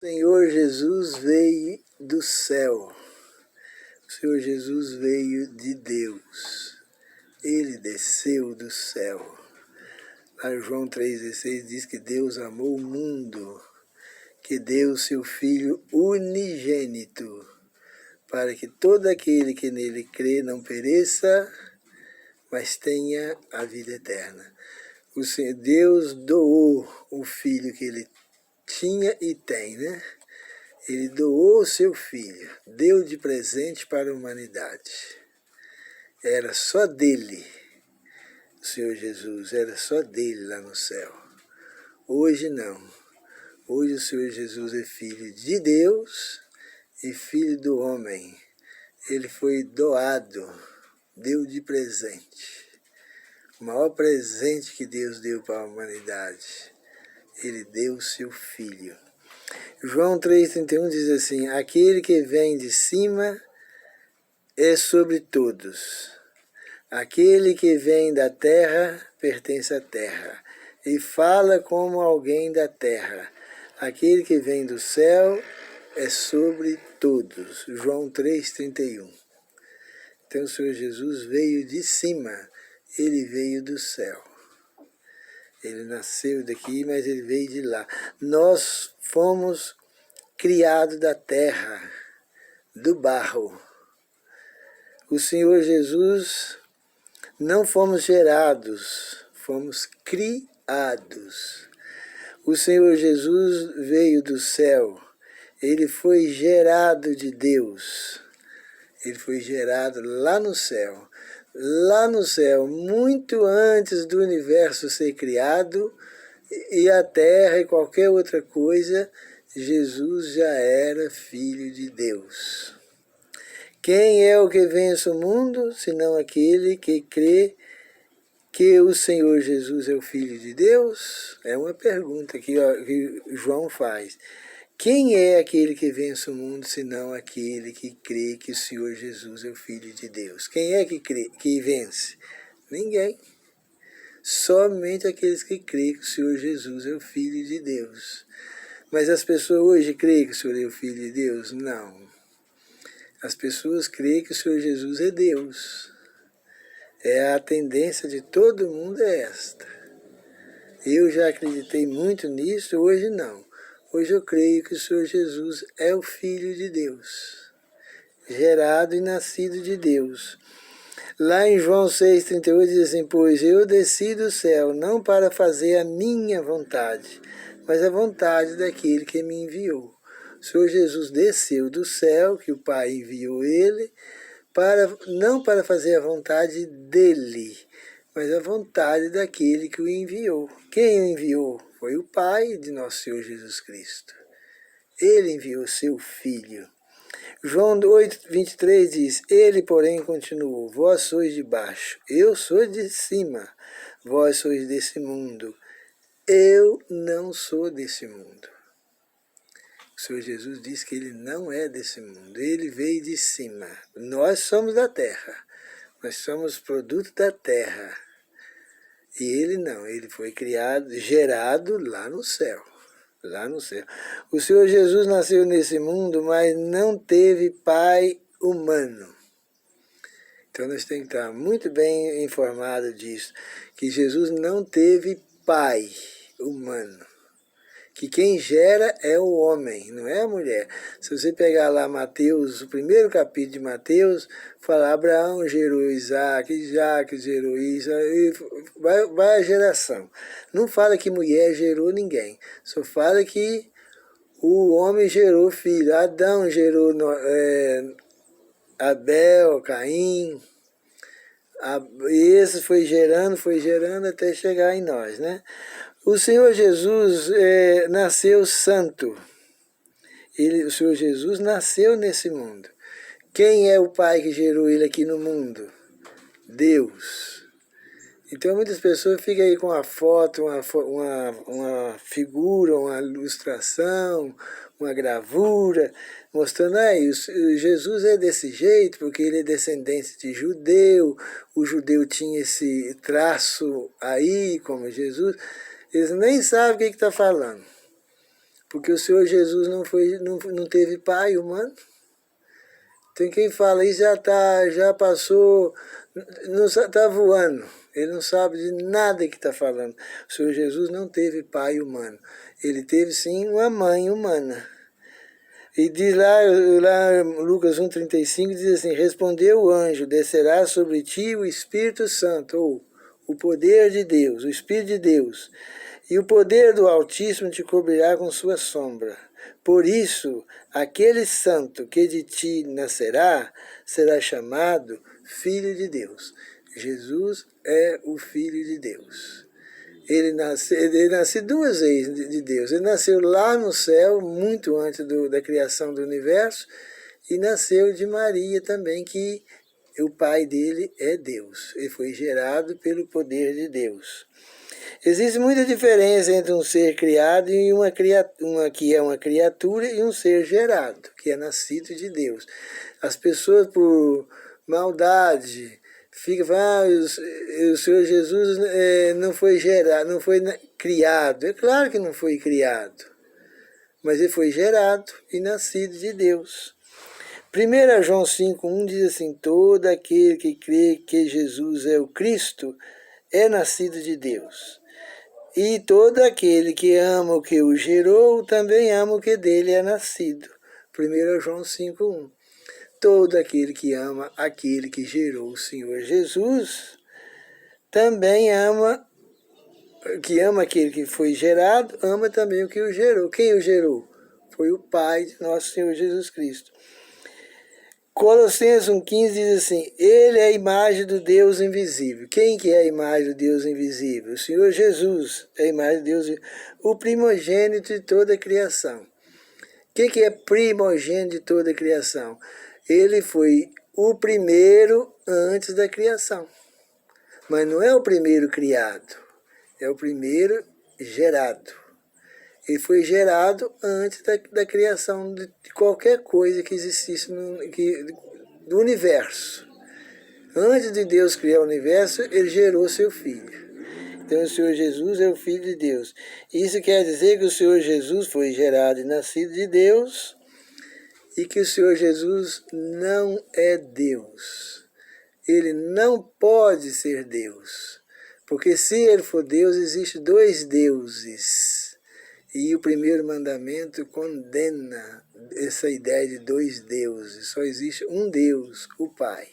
O Senhor Jesus veio do céu. O Senhor Jesus veio de Deus. Ele desceu do céu. Lá em João 3,16 diz que Deus amou o mundo, que deu o seu Filho unigênito, para que todo aquele que nele crê não pereça, mas tenha a vida eterna. O Senhor, Deus doou o Filho que ele tinha e tem, né? Ele doou o seu Filho, deu de presente para a humanidade. Era só dele, o Senhor Jesus, era só dele lá no céu. Hoje não. Hoje o Senhor Jesus é Filho de Deus e Filho do homem. Ele foi doado, deu de presente. O maior presente que Deus deu para a humanidade. Ele deu o seu Filho. João 3,31 diz assim: aquele que vem de cima é sobre todos. Aquele que vem da terra pertence à terra e fala como alguém da terra. Aquele que vem do céu é sobre todos. João 3,31. Então o Senhor Jesus veio de cima, ele veio do céu. Ele nasceu daqui, mas ele veio de lá. Nós fomos criados da terra, do barro. O Senhor Jesus, não fomos gerados, fomos criados. O Senhor Jesus veio do céu. Ele foi gerado de Deus. Ele foi gerado lá no céu. Lá no céu, muito antes do universo ser criado, e a terra e qualquer outra coisa, Jesus já era Filho de Deus. Quem é o que vence o mundo, senão aquele que crê que o Senhor Jesus é o Filho de Deus? É uma pergunta que João faz. Quem é aquele que vence o mundo, senão aquele que crê que o Senhor Jesus é o Filho de Deus? Quem é que crê, que vence? Ninguém. Somente aqueles que creem que o Senhor Jesus é o Filho de Deus. Mas as pessoas hoje creem que o Senhor é o Filho de Deus? Não. As pessoas creem que o Senhor Jesus é Deus. A tendência de todo mundo é esta. Eu já acreditei muito nisso, hoje não. Hoje eu creio que o Senhor Jesus é o Filho de Deus, gerado e nascido de Deus. Lá em João 6,38 diz assim: pois eu desci do céu, não para fazer a minha vontade, mas a vontade daquele que me enviou. O Senhor Jesus desceu do céu, que o Pai enviou ele, não para fazer a vontade dele, mas a vontade daquele que o enviou. Quem o enviou? Foi o Pai de nosso Senhor Jesus Cristo. Ele enviou seu Filho. João 8,23 diz: ele, porém, continuou: vós sois de baixo, eu sou de cima. Vós sois desse mundo, eu não sou desse mundo. O Senhor Jesus disse que ele não é desse mundo, ele veio de cima. Nós somos da terra, nós somos produto da terra. E ele não, ele foi criado, gerado lá no céu. Lá no céu. O Senhor Jesus nasceu nesse mundo, mas não teve pai humano. Então nós temos que estar muito bem informados disso, que Jesus não teve pai humano. Que quem gera é o homem, não é a mulher. Se você pegar lá Mateus, o primeiro capítulo de Mateus, fala: Abraão gerou Isaac, Isaac gerou isso, vai a geração. Não fala que mulher gerou ninguém, só fala que o homem gerou filho. Adão gerou Abel, Caim, e esse foi gerando até chegar em nós, né? O Senhor Jesus nasceu santo. O Senhor Jesus nasceu nesse mundo. Quem é o Pai que gerou ele aqui no mundo? Deus. Então muitas pessoas ficam aí com uma foto, uma figura, uma ilustração, uma gravura, mostrando aí, Jesus é desse jeito porque ele é descendente de judeu, o judeu tinha esse traço aí, como Jesus. Eles nem sabem o que está falando. Porque o Senhor Jesus não teve pai humano. Tem quem fala, isso já passou, não está voando. Ele não sabe de nada que está falando. O Senhor Jesus não teve pai humano. Ele teve sim uma mãe humana. E diz lá Lucas 1,35, diz assim, respondeu o anjo, descerá sobre ti o Espírito Santo, ou o poder de Deus, o Espírito de Deus, e o poder do Altíssimo te cobrirá com sua sombra. Por isso, aquele santo que de ti nascerá, será chamado Filho de Deus. Jesus é o Filho de Deus. Ele nasceu duas vezes de Deus. Ele nasceu lá no céu, muito antes da criação do universo, e nasceu de Maria também, que o pai dele é Deus. Ele foi gerado pelo poder de Deus. Existe muita diferença entre um ser criado e uma que é uma criatura e um ser gerado, que é nascido de Deus. As pessoas, por maldade, ficam falando, o Senhor Jesus não foi gerado, não foi criado. É claro que não foi criado, mas ele foi gerado e nascido de Deus. 1 João 5,1 diz assim, todo aquele que crê que Jesus é o Cristo é nascido de Deus. E todo aquele que ama o que o gerou, também ama o que dele é nascido. 1 João 5,1. Todo aquele que ama aquele que gerou o Senhor Jesus, também ama, que ama aquele que foi gerado, ama também o que o gerou. Quem o gerou? Foi o Pai de nosso Senhor Jesus Cristo. Colossenses 1,15 diz assim, ele é a imagem do Deus invisível. Quem que é a imagem do Deus invisível? O Senhor Jesus é a imagem do Deus invisível, o primogênito de toda a criação. O que é primogênito de toda a criação? Ele foi o primeiro antes da criação. Mas não é o primeiro criado, é o primeiro gerado. Ele foi gerado antes da criação de qualquer coisa que existisse do universo. Antes de Deus criar o universo, ele gerou seu Filho. Então o Senhor Jesus é o Filho de Deus. Isso quer dizer que o Senhor Jesus foi gerado e nascido de Deus e que o Senhor Jesus não é Deus. Ele não pode ser Deus. Porque se ele for Deus, existem dois deuses. E o primeiro mandamento condena essa ideia de dois deuses. Só existe um Deus, o Pai.